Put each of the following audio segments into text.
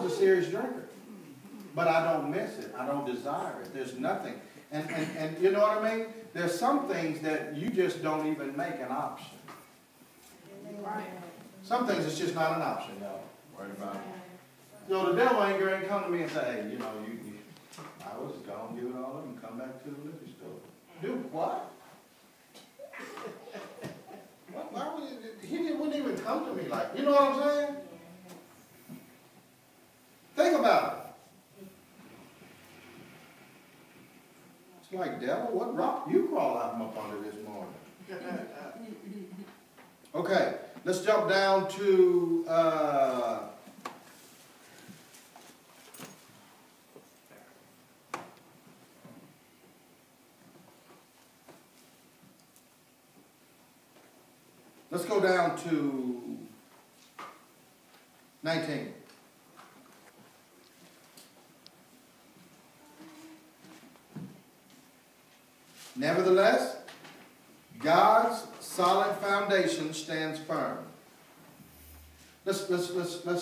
was a serious drinker. But I don't miss it. I don't desire it. There's nothing. And you know what I mean? There's some things that you just don't even make an option. Some things it's just not an option, y'all. Worry about it. So the devil ain't going to come to me and say, hey, you know, I was going to give it all up and come back to the liquor store. Dude, what? Why would he wouldn't even come to me like, you know what I'm saying? Think about it. It's like, devil, what rock you crawl out from up under this morning? Okay, let's jump down to let's go down to 19. Nevertheless, God's solid foundation stands firm. Let's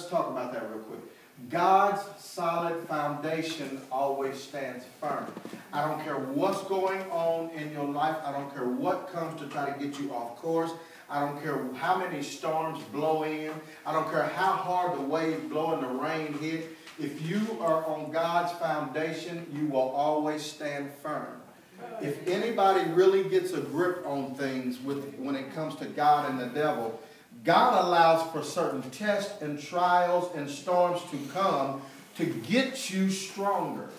talk about that real quick. God's solid foundation always stands firm. I don't care what's going on in your life. I don't care what comes to try to get you off course. I don't care how many storms blow in. I don't care how hard the waves blow and the rain hit. If you are on God's foundation, you will always stand firm. If anybody really gets a grip on things when it comes to God and the devil, God allows for certain tests and trials and storms to come to get you stronger.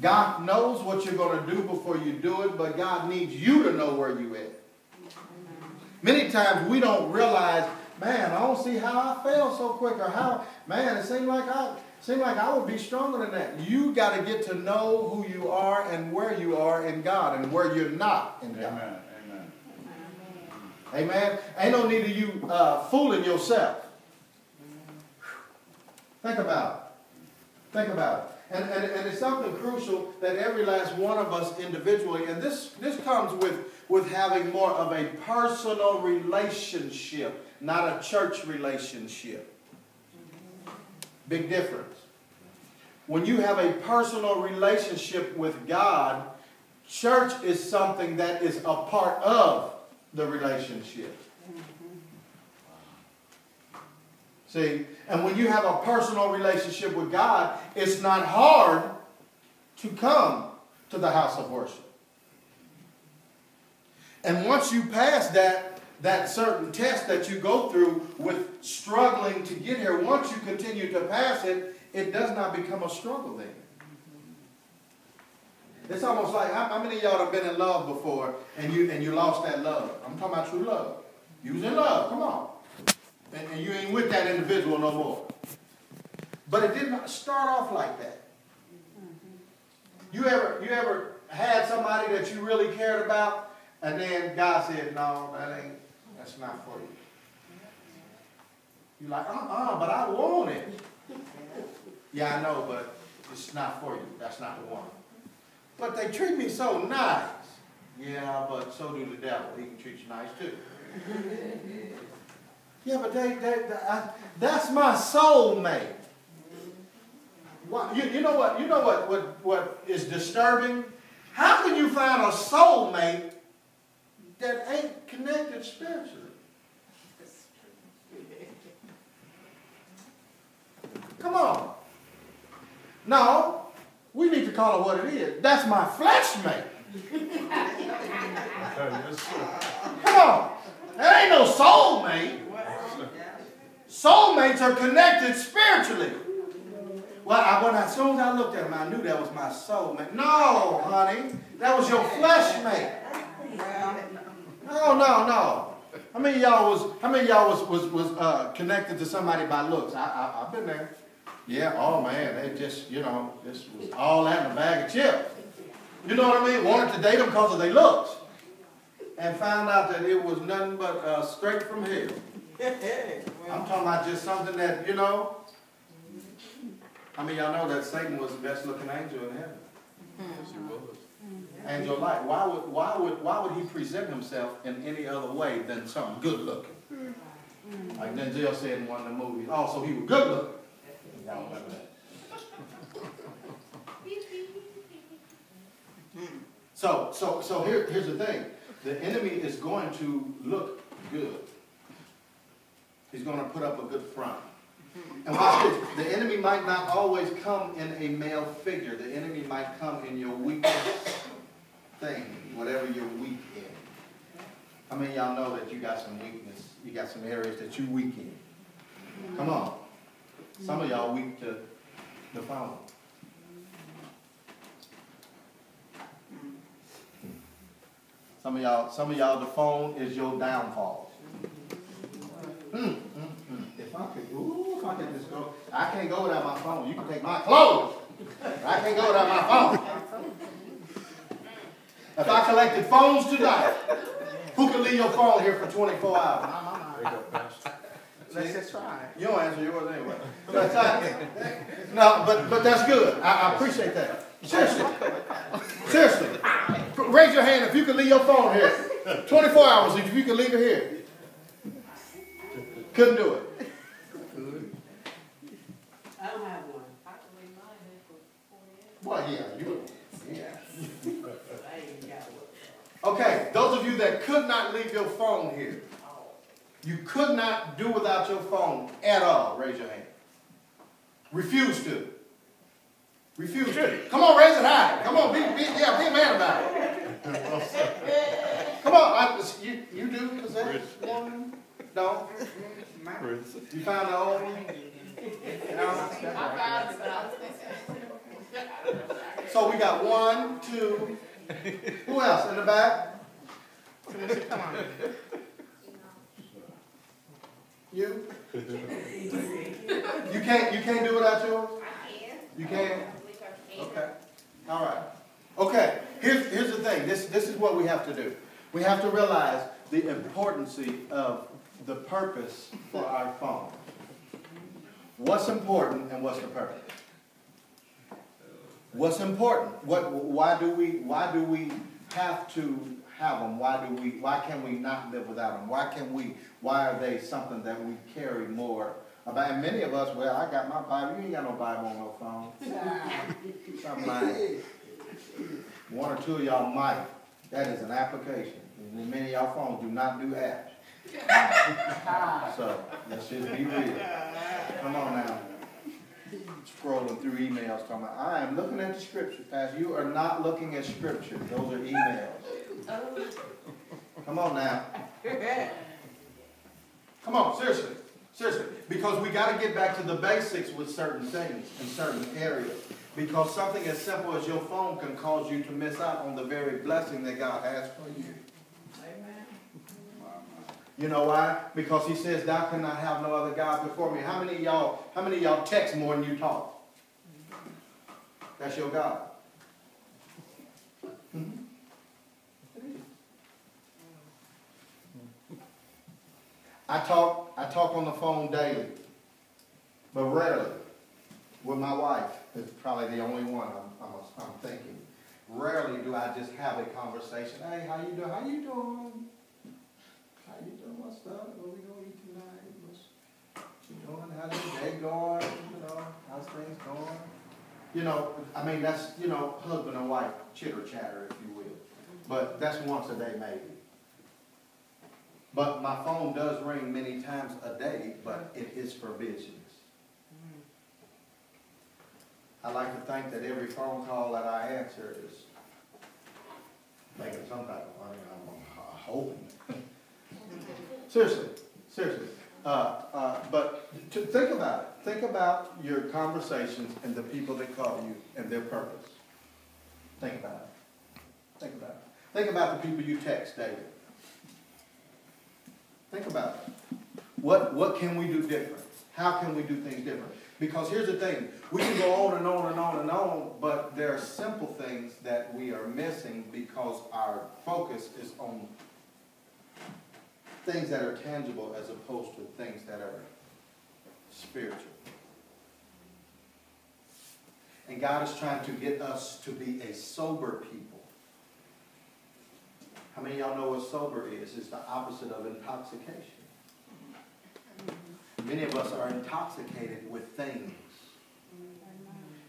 God knows what you're going to do before you do it, but God needs you to know where you're at. Many times we don't realize, man, I don't see how I failed so quick, or how, man, it seemed like I would be stronger than that. You got to get to know who you are and where you are in God and where you're not in God. Amen. Amen. Ain't no need of you fooling yourself. Think about it. Think about it. And it's something crucial that every last one of us individually, and this comes with having more of a personal relationship, not a church relationship. Big difference. When you have a personal relationship with God, church is something that is a part of the relationship. See, and when you have a personal relationship with God, it's not hard to come to the house of worship. And once you pass that certain test that you go through with struggling to get here, once you continue to pass it, it does not become a struggle then. It's almost like, how many of y'all have been in love before and you lost that love? I'm talking about true love. You was in love, come on. And you ain't with that individual no more. But it did not start off like that. You ever had somebody that you really cared about, and then God said, no, that's not for you. You're like, but I want it. Yeah, I know, but it's not for you. That's not the one. But they treat me so nice. Yeah, but so do the devil. He can treat you nice too. Yeah, but that's my soulmate. You know what is disturbing? How can you find a soulmate that ain't connected spiritually? Come on. No, we need to call it what it is. That's my fleshmate. Come on. That ain't no soulmate. Soulmates are connected spiritually. Well, as soon as I looked at him, I knew that was my soulmate. No, honey. That was your fleshmate. No. How many of y'all was connected to somebody by looks? I've been there. Yeah, oh man, they just, this was all that in a bag of chips. You know what I mean? Wanted to date them because of their looks. And found out that it was nothing but straight from hell. I'm talking about just something that, I mean, y'all know that Satan was the best looking angel in heaven. Yes, he was. Angel light. Why would he present himself in any other way than something good looking? Like Denzel said in one of the movies. Oh, so he was good looking. Y'all remember that? So here's the thing. The enemy is going to look good. He's going to put up a good front. And watch this. The enemy might not always come in a male figure. The enemy might come in your weakest thing, whatever you're weak in. How many of y'all know that you got some weakness? You got some areas that you weak in. Come on. Some of y'all weak to the phone. Some of y'all, the phone is your downfall. If I could just go, I can't go without my phone. You can take my clothes. I can't go without my phone. If I collected phones tonight, who can leave your phone here for 24 hours? Let's just try. You don't answer yours anyway. No, but that's good. I appreciate that. Seriously. Raise your hand if you can leave your phone here. 24 hours if you can leave it here. Couldn't do it. I don't have one. Well, yeah. I ain't got one. Okay, those of you that could not leave your phone here, you could not do without your phone at all, raise your hand. Refuse to. Refuse to. Come on, raise it high. Come on, be a man about it. Come on, you do possess one? No? You found the old one? So we got 1, 2. Who else in the back? Come on. You? You can't do without yours? You can? Okay. All right. Okay. Here's the thing. This is what we have to do. We have to realize the importance of the purpose for our phone. What's important and what's the purpose? What's important? Why do we have to have them? Why can we not live without them? Why are they something that we carry more about? And many of us, well, I got my Bible. You ain't got no Bible on no phone. Something like 1 or 2 of y'all might. That is an application. And many of y'all phones do not do apps. So let's just be real. Come on now. Scrolling through emails talking about, I am looking at the scripture, Pastor. You are not looking at scripture. Those are emails. Come on now. Come on, seriously. Seriously. Because we got to get back to the basics with certain things in certain areas. Because something as simple as your phone can cause you to miss out on the very blessing that God has for you. Amen. You know why? Because he says, thou cannot have no other God before me. How many of y'all text more than you talk? That's your God. I talk on the phone daily, but rarely with my wife. It's probably the only one I'm thinking. Rarely do I just have a conversation. Hey, how you doing? How you doing? How you doing? What's up? What we gonna eat tonight? What you doing? How's your day going? You know, how's things going? You know, I mean, that's, husband and wife chitter chatter, if you will. But that's once a day maybe. But my phone does ring many times a day, but it is for business. I like to think that every phone call that I answer is making some type of money. I'm hoping. Seriously. But to think about it. Think about your conversations and the people that call you and their purpose. Think about it. Think about the people you text daily. Think about it. What can we do different? How can we do things different? Because here's the thing. We can go on and on and on and on, but there are simple things that we are missing because our focus is on things that are tangible as opposed to things that are spiritual. And God is trying to get us to be a sober people. How many of y'all know what sober is? It's the opposite of intoxication. Many of us are intoxicated with things.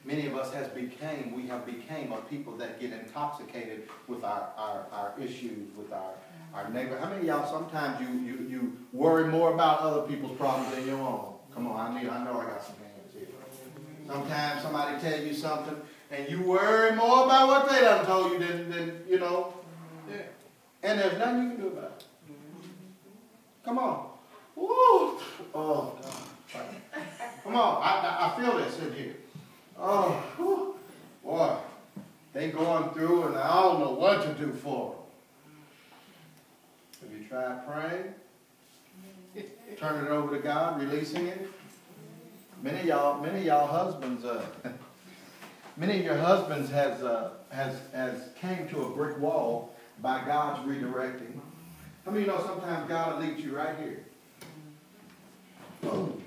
Many of us we have became a people that get intoxicated with our issues, with our neighbor. How many of y'all sometimes you worry more about other people's problems than your own? Come on, I know I got some hands here. Sometimes somebody tell you something and you worry more about what they done told you than you know. Yeah. And there's nothing you can do about it. Come on. Woo! Oh, God. Come on. I feel this in here. Oh, whew. Boy. They going through and I don't know what to do for them. Have you tried praying? Turning it over to God, releasing it? Many of y'all husbands, many of your husbands has came to a brick wall by God's redirecting. How many of you know sometimes God will lead you right here? Boom.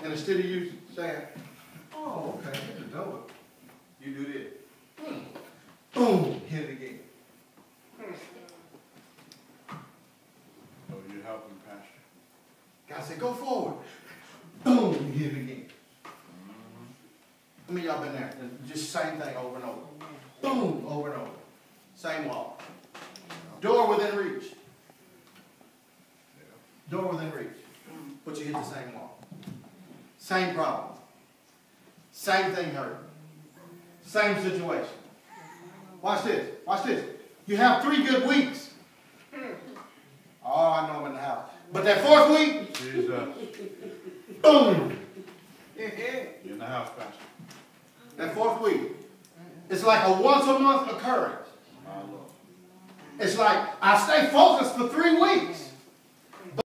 And instead of you saying, oh, okay, here's the door, you do this. Boom, hit it again. Oh, you help him, Pastor. God said, go forward. Boom, hit it again. How many of y'all been there? Just same thing over and over. Boom, over and over. Same wall. Door within reach. Door within reach. But you hit the same wall. Same problem. Same thing hurt. Same situation. Watch this. Watch this. You have 3 good weeks. Oh, I know I'm in the house. But that 4th week, Jesus. boom. You're in the house, Pastor. That 4th week. It's like a once-a-month occurrence. My Lord. It's like I stay focused for 3 weeks.